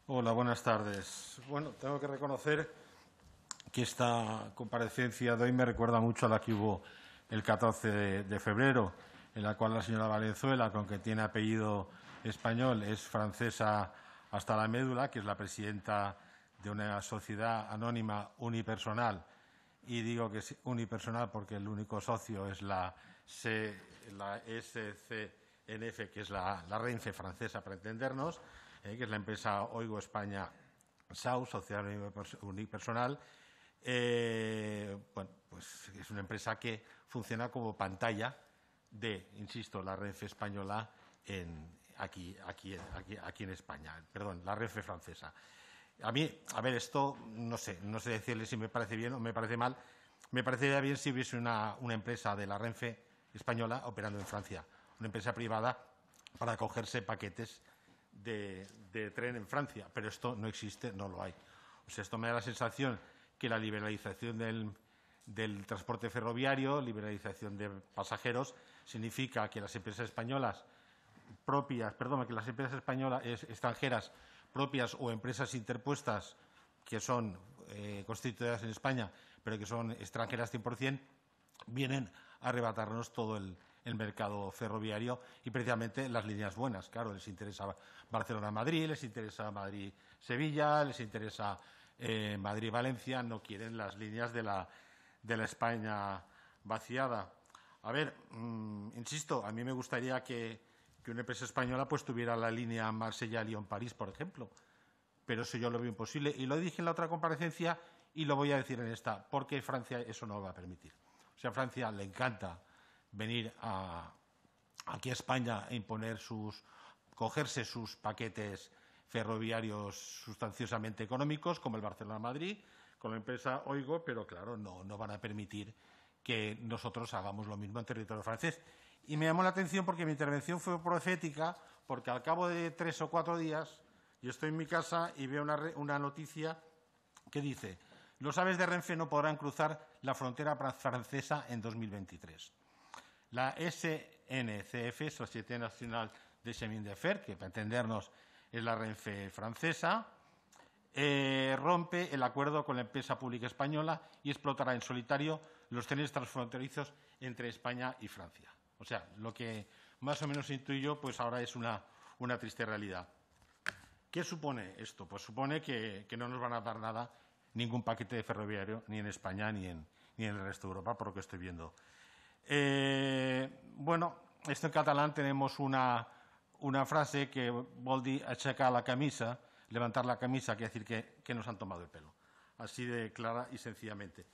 Hola, buenas tardes. Bueno, tengo que reconocer que esta comparecencia de hoy me recuerda mucho a la que hubo el 14 de febrero, en la cual la señora Valenzuela, con que tiene apellido español, es francesa hasta la médula, que es la presidenta de una sociedad anónima unipersonal. Y digo que es unipersonal porque el único socio es la SCNF, que es la Renfe francesa, para entendernos, que es la empresa Oigo España SAU, Sociedad Unipersonal. Bueno, pues es una empresa que funciona como pantalla de, insisto, la Renfe española aquí en España. Perdón, la Renfe francesa. A mí, a ver, esto no sé decirle si me parece bien o me parece mal. Me parecería bien si hubiese una empresa de la Renfe española operando en Francia, una empresa privada para acogerse paquetes de tren en Francia, pero esto no existe, no lo hay. O sea, esto me da la sensación que la liberalización del transporte ferroviario, liberalización de pasajeros, significa que las empresas españolas que las empresas extranjeras propias o empresas interpuestas que son constituidas en España, pero que son extranjeras 100%, vienen a arrebatarnos todo el mercado ferroviario y precisamente las líneas buenas. Claro, les interesa Barcelona-Madrid, les interesa Madrid-Sevilla, les interesa Madrid-Valencia, no quieren las líneas de la España vaciada. A ver, insisto, a mí me gustaría que una empresa española pues tuviera la línea Marsella-Lyon-París, por ejemplo, pero eso yo lo veo imposible. Y lo dije en la otra comparecencia y lo voy a decir en esta, porque Francia eso no lo va a permitir. O sea, a Francia le encanta venir aquí a España e cogerse sus paquetes ferroviarios sustanciosamente económicos, como el Barcelona-Madrid, con la empresa Oigo, pero claro, no van a permitir que nosotros hagamos lo mismo en territorio francés. Y me llamó la atención porque mi intervención fue profética, porque al cabo de 3 o 4 días yo estoy en mi casa y veo una noticia que dice: los aves de Renfe no podrán cruzar la frontera francesa en 2023. La SNCF, Société Nationale de Chemin de Fer, que para entendernos es la Renfe francesa, rompe el acuerdo con la empresa pública española y explotará en solitario los trenes transfronterizos entre España y Francia. O sea, lo que más o menos intuyo, pues ahora es una triste realidad. ¿Qué supone esto? Pues supone que no nos van a dar nada, ningún paquete ferroviario, ni en España ni en el resto de Europa, por lo que estoy viendo. Bueno, esto en catalán tenemos una frase que vol dir aixecar la camisa, levantar la camisa, quiere decir que nos han tomado el pelo. Así de clara y sencillamente.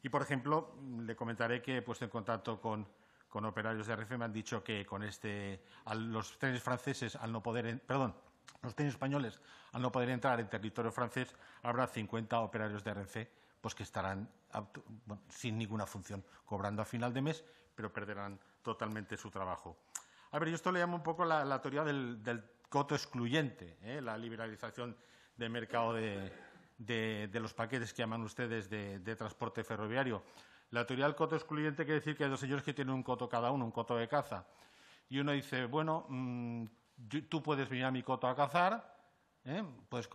Y, por ejemplo, le comentaré que he puesto en contacto con operarios de Renfe, me han dicho que con los trenes franceses, los trenes españoles, al no poder entrar en territorio francés, habrá 50 operarios de Renfe pues que estarán sin ninguna función, cobrando a final de mes, pero perderán totalmente su trabajo. A ver, yo esto le llamo un poco la teoría del coto excluyente, la liberalización del mercado de los paquetes que llaman ustedes de transporte ferroviario. La teoría del coto excluyente quiere decir que hay dos señores que tienen un coto cada uno, un coto de caza. Y uno dice, bueno, tú puedes venir a mi coto a cazar, puedes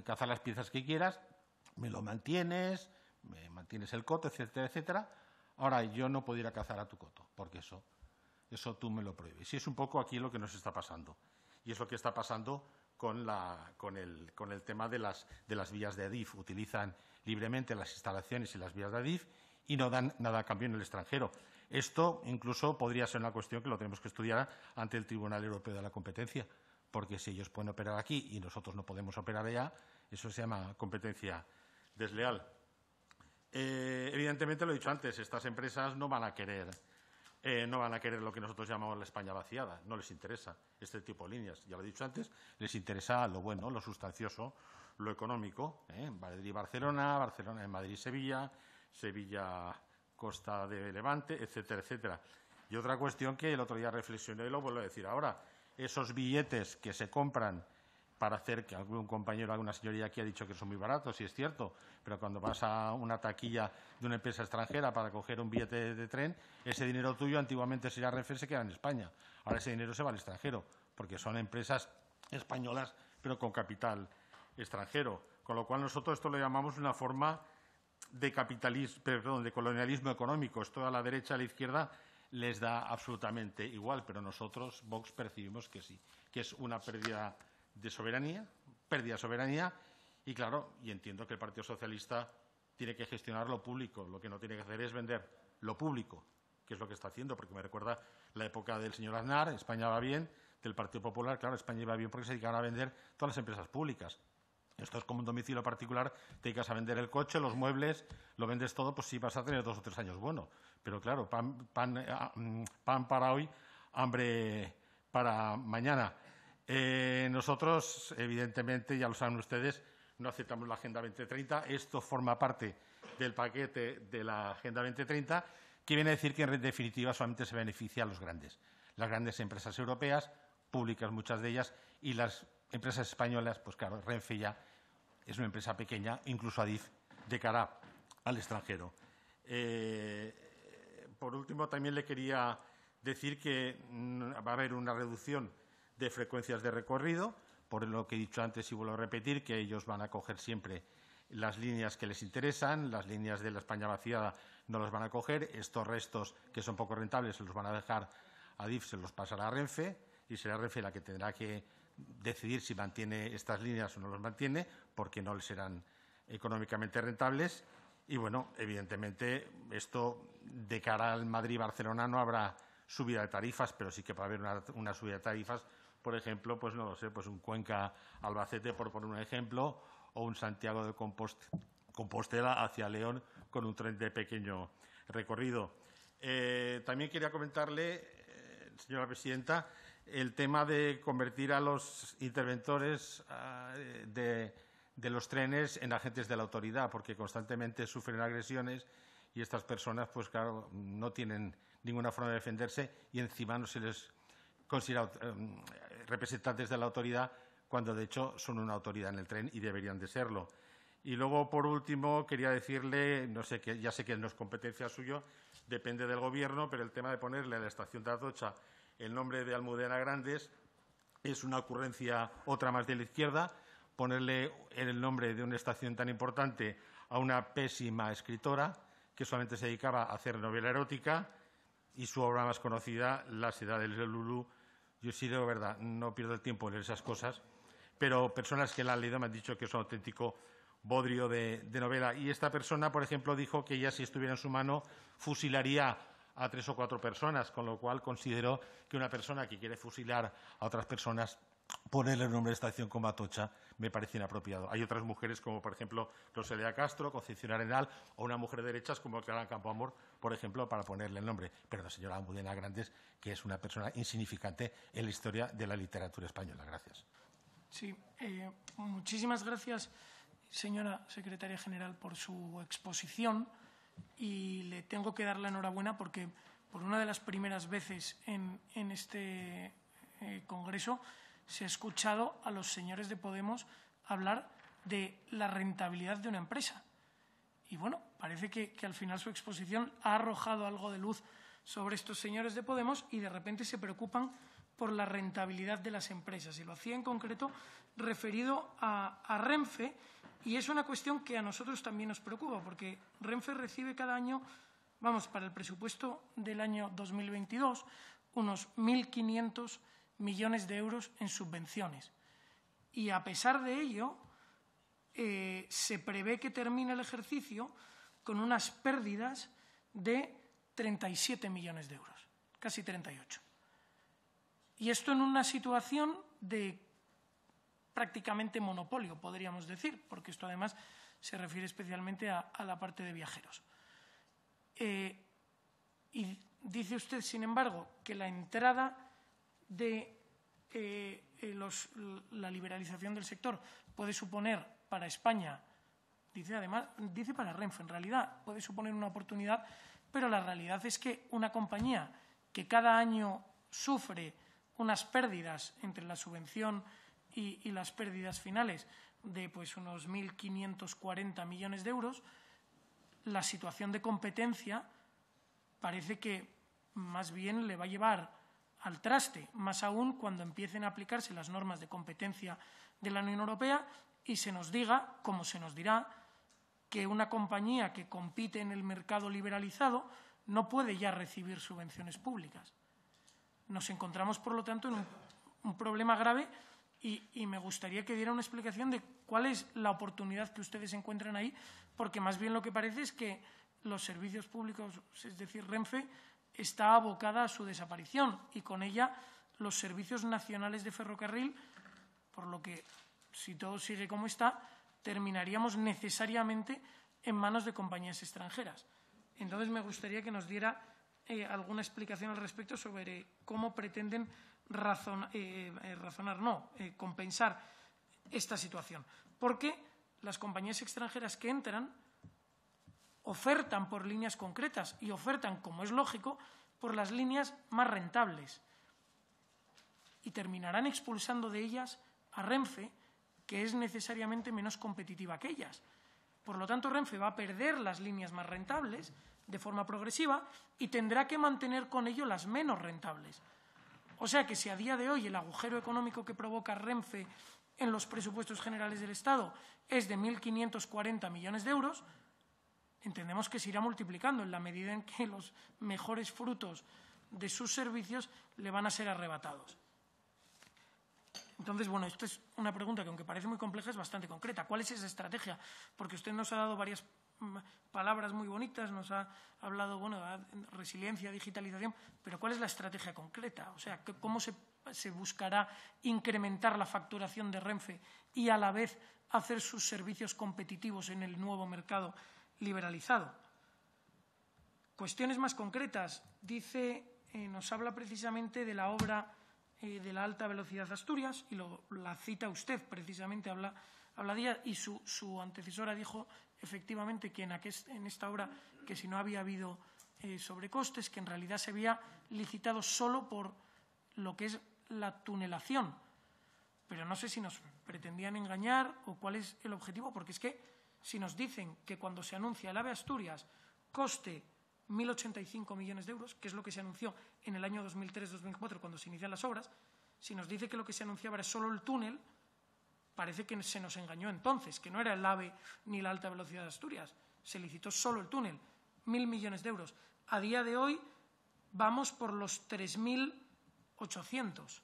cazar las piezas que quieras, me lo mantienes, me mantienes el coto, etcétera, etcétera. Ahora, yo no puedo ir a cazar a tu coto, porque eso tú me lo prohíbes. Y es un poco aquí lo que nos está pasando. Y es lo que está pasando con el tema de las vías de Adif. Utilizan libremente las instalaciones y las vías de Adif y no dan nada a cambio en el extranjero. Esto incluso podría ser una cuestión que lo tenemos que estudiar ante el Tribunal Europeo de la Competencia, porque si ellos pueden operar aquí y nosotros no podemos operar allá, eso se llama competencia desleal. Evidentemente, lo he dicho antes, estas empresas no van a querer lo que nosotros llamamos la España vaciada, no les interesa este tipo de líneas. Ya lo he dicho antes, les interesa lo bueno, lo sustancioso, lo económico. Madrid-Barcelona, Madrid-Sevilla, Sevilla-Costa de Levante, etcétera, etcétera. Y otra cuestión que el otro día reflexioné y lo vuelvo a decir ahora, esos billetes que se compran para hacer, que algún compañero, alguna señoría aquí ha dicho que son muy baratos, y es cierto, pero cuando vas a una taquilla de una empresa extranjera para coger un billete de tren, ese dinero tuyo antiguamente sería Renfe, se queda en España. Ahora ese dinero se va al extranjero, porque son empresas españolas, pero con capital extranjero. Con lo cual, nosotros esto lo llamamos una forma de de colonialismo económico. Esto a la derecha y a la izquierda les da absolutamente igual, pero nosotros, Vox, percibimos que sí, que es una pérdida de soberanía, y claro, y entiendo que el Partido Socialista tiene que gestionar lo público, lo que no tiene que hacer es vender lo público, que es lo que está haciendo, porque me recuerda la época del señor Aznar, España va bien, del Partido Popular, claro, España iba bien porque se dedicaban a vender todas las empresas públicas. Esto es como un domicilio particular, te dedicas a vender el coche, los muebles, lo vendes todo, pues sí vas a tener 2 o 3 años bueno. Pero claro, pan para hoy, hambre para mañana. Nosotros, evidentemente, ya lo saben ustedes, no aceptamos la Agenda 2030. Esto forma parte del paquete de la Agenda 2030, que viene a decir que, en definitiva, solamente se beneficia a los grandes. Las grandes empresas europeas, públicas muchas de ellas, y las empresas españolas, pues claro, Renfe ya es una empresa pequeña, incluso Adif, de cara al extranjero. Por último, también le quería decir que va a haber una reducción de frecuencias de recorrido, por lo que he dicho antes y vuelvo a repetir, que ellos van a coger siempre las líneas que les interesan, las líneas de la España vaciada no las van a coger, estos restos que son poco rentables se los van a dejar a Adif, se los pasará a Renfe, y será Renfe la que tendrá que decidir si mantiene estas líneas o no las mantiene, porque no les serán económicamente rentables. Y, bueno, evidentemente, esto de cara al Madrid-Barcelona no habrá subida de tarifas, pero sí que va a haber una subida de tarifas, por ejemplo, pues no lo sé, pues un Cuenca-Albacete, por poner un ejemplo, o un Santiago de Compostela hacia León con un tren de pequeño recorrido. También quería comentarle, señora presidenta, el tema de convertir a los interventores de los trenes en agentes de la autoridad, porque constantemente sufren agresiones y estas personas, pues claro, no tienen ninguna forma de defenderse y encima no se les considera representantes de la autoridad cuando, de hecho, son una autoridad en el tren y deberían de serlo. Y luego, por último, quería decirle, no sé, que ya sé que no es competencia suyo, depende del Gobierno, pero el tema de ponerle a la estación de Atocha el nombre de Almudena Grandes es una ocurrencia, otra más de la izquierda. Ponerle el nombre de una estación tan importante a una pésima escritora que solamente se dedicaba a hacer novela erótica, y su obra más conocida, Las edades de Lulú. Yo sí, de verdad, no pierdo el tiempo en leer esas cosas, pero personas que la han leído me han dicho que es un auténtico bodrio de novela. Y esta persona, por ejemplo, dijo que ella, si estuviera en su mano, fusilaría a 3 o 4 personas, con lo cual considero que una persona que quiere fusilar a otras personas, ponerle el nombre de estación como Atocha, me parece inapropiado. Hay otras mujeres, como por ejemplo Rosalía Castro, Concepción Arenal, o una mujer de derechas como Clara Campoamor, por ejemplo, para ponerle el nombre. Pero la señora Almudena Grandes, que es una persona insignificante en la historia de la literatura española. Gracias. Sí, muchísimas gracias, señora secretaria general, por su exposición, y le tengo que dar la enhorabuena porque por una de las primeras veces en este congreso se ha escuchado a los señores de Podemos hablar de la rentabilidad de una empresa. Y bueno, parece que al final su exposición ha arrojado algo de luz sobre estos señores de Podemos y de repente se preocupan por la rentabilidad de las empresas. Y lo hacía en concreto referido a Renfe, y es una cuestión que a nosotros también nos preocupa, porque Renfe recibe cada año, para el presupuesto del año 2022, unos 1.500 millones de euros en subvenciones. Y a pesar de ello, se prevé que termine el ejercicio con unas pérdidas de 37 millones de euros, casi 38. Y esto en una situación de prácticamente monopolio, podríamos decir, porque esto además se refiere especialmente a la parte de viajeros. Y dice usted, sin embargo, que la entrada de la liberalización del sector puede suponer para España, dice para Renfe, en realidad puede suponer una oportunidad, pero la realidad es que una compañía que cada año sufre unas pérdidas entre la subvención y las pérdidas finales de unos 1.540 millones de euros, la situación de competencia parece que más bien le va a llevar al traste, más aún cuando empiecen a aplicarse las normas de competencia de la Unión Europea y se nos diga, como se nos dirá, que una compañía que compite en el mercado liberalizado no puede ya recibir subvenciones públicas. Nos encontramos, por lo tanto, en un problema grave y me gustaría que diera una explicación de cuál es la oportunidad que ustedes encuentran ahí, porque más bien lo que parece es que los servicios públicos, es decir, Renfe, está abocada a su desaparición y con ella los servicios nacionales de ferrocarril, por lo que, si todo sigue como está, terminaríamos necesariamente en manos de compañías extranjeras. Entonces, me gustaría que nos diera alguna explicación al respecto sobre cómo pretenden compensar esta situación. Porque las compañías extranjeras que entran ofertan por líneas concretas y ofertan, como es lógico, por las líneas más rentables. Y terminarán expulsando de ellas a Renfe, que es necesariamente menos competitiva que ellas. Por lo tanto, Renfe va a perder las líneas más rentables de forma progresiva y tendrá que mantener con ello las menos rentables. O sea que si a día de hoy el agujero económico que provoca Renfe en los presupuestos generales del Estado es de 1.540 millones de euros, entendemos que se irá multiplicando en la medida en que los mejores frutos de sus servicios le van a ser arrebatados. Entonces, bueno, esto es una pregunta que, aunque parece muy compleja, es bastante concreta. ¿Cuál es esa estrategia? Porque usted nos ha dado varias palabras muy bonitas, nos ha hablado, bueno, de resiliencia, digitalización, pero ¿cuál es la estrategia concreta? O sea, ¿cómo se buscará incrementar la facturación de Renfe y, a la vez, hacer sus servicios competitivos en el nuevo mercado liberalizado? Cuestiones más concretas. Nos habla precisamente de la obra de la alta velocidad Asturias, y la cita usted precisamente, habla de ella, y su antecesora dijo efectivamente que en esta obra, que si no había habido sobrecostes, que en realidad se había licitado solo por lo que es la tunelación. Pero no sé si nos pretendían engañar o cuál es el objetivo, porque es que si nos dicen que cuando se anuncia el AVE Asturias coste 1.085 millones de euros, que es lo que se anunció en el año 2003-2004 cuando se inician las obras, si nos dice que lo que se anunciaba era solo el túnel, parece que se nos engañó entonces, que no era el AVE ni la alta velocidad de Asturias, se licitó solo el túnel, 1.000 millones de euros. A día de hoy vamos por los 3.800.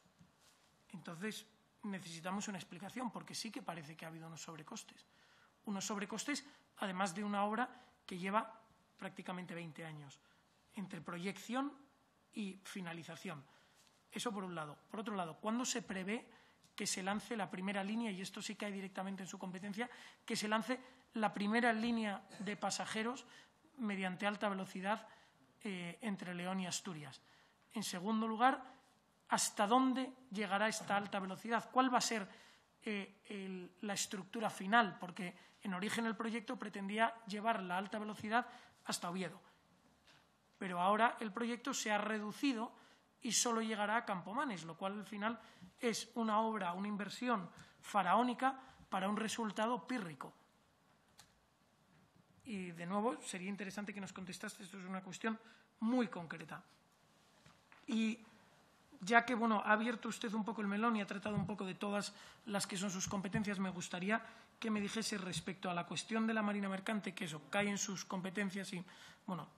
Entonces necesitamos una explicación, porque sí que parece que ha habido unos sobrecostes. Unos sobrecostes, además de una obra que lleva prácticamente 20 años, entre proyección y finalización. Eso por un lado. Por otro lado, ¿cuándo se prevé que se lance la primera línea, y esto sí cae directamente en su competencia, que se lance la primera línea de pasajeros mediante alta velocidad entre León y Asturias? En segundo lugar, ¿hasta dónde llegará esta alta velocidad? ¿Cuál va a ser la estructura final? Porque en origen el proyecto pretendía llevar la alta velocidad hasta Oviedo, pero ahora el proyecto se ha reducido y solo llegará a Campomanes, lo cual al final es una obra, una inversión faraónica para un resultado pírrico. Y de nuevo sería interesante que nos contestaste, esto es una cuestión muy concreta. Y ya que ha abierto usted un poco el melón y ha tratado un poco de todas las que son sus competencias, me gustaría que me dijese respecto a la cuestión de la Marina Mercante, que eso cae en sus competencias y,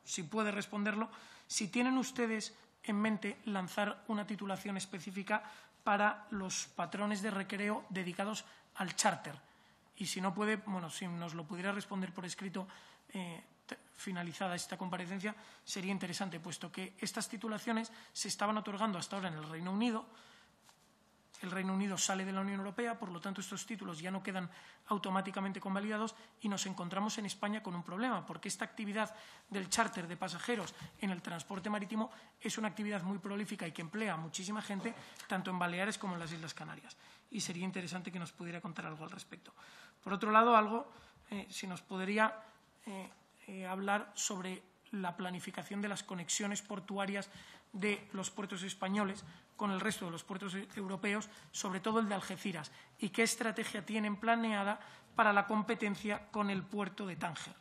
si puede responderlo, si tienen ustedes en mente lanzar una titulación específica para los patrones de recreo dedicados al charter. Y si no puede, si nos lo pudiera responder por escrito finalizada esta comparecencia, sería interesante, puesto que estas titulaciones se estaban otorgando hasta ahora en el Reino Unido. El Reino Unido sale de la Unión Europea, por lo tanto estos títulos ya no quedan automáticamente convalidados y nos encontramos en España con un problema, porque esta actividad del charter de pasajeros en el transporte marítimo es una actividad muy prolífica y que emplea a muchísima gente, tanto en Baleares como en las Islas Canarias. Y sería interesante que nos pudiera contar algo al respecto. Por otro lado, si nos podría hablar sobre la planificación de las conexiones portuarias de los puertos españoles con el resto de los puertos europeos, sobre todo el de Algeciras, y qué estrategia tienen planeada para la competencia con el puerto de Tánger.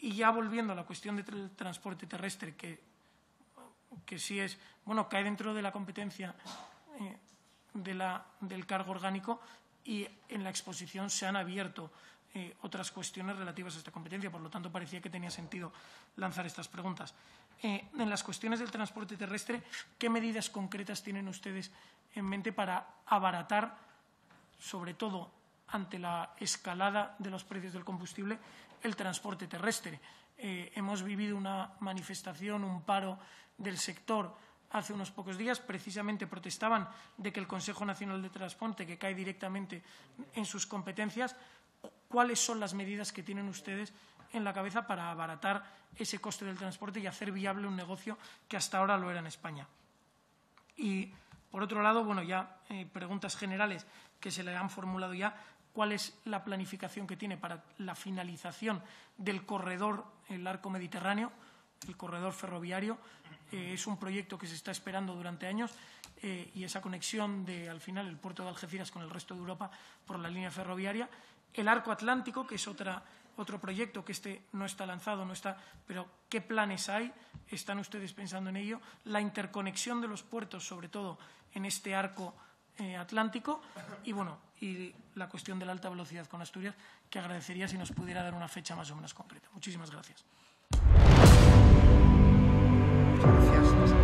Y ya volviendo a la cuestión del transporte terrestre, que sí es, cae dentro de la competencia del cargo orgánico, y en la exposición se han abierto otras cuestiones relativas a esta competencia. Por lo tanto, parecía que tenía sentido lanzar estas preguntas. En las cuestiones del transporte terrestre, ¿qué medidas concretas tienen ustedes en mente para abaratar, sobre todo ante la escalada de los precios del combustible, el transporte terrestre? Hemos vivido una manifestación, un paro del sector hace unos pocos días. Precisamente protestaban de que el Consejo Nacional de Transporte, que cae directamente en sus competencias, ¿cuáles son las medidas que tienen ustedes en la cabeza para abaratar ese coste del transporte y hacer viable un negocio que hasta ahora lo era en España? Y, por otro lado, bueno, ya preguntas generales que se le han formulado ya. ¿Cuál es la planificación que tiene para la finalización del corredor, el arco mediterráneo, el corredor ferroviario? Es un proyecto que se está esperando durante años y esa conexión de, al final, el puerto de Algeciras con el resto de Europa por la línea ferroviaria. El arco atlántico, que es otro proyecto que no está lanzado, pero ¿qué planes hay? ¿Están ustedes pensando en ello? La interconexión de los puertos, sobre todo en este arco atlántico, y bueno, y la cuestión de la alta velocidad con Asturias, que agradecería si nos pudiera dar una fecha más o menos concreta. Muchísimas gracias. Muchas gracias.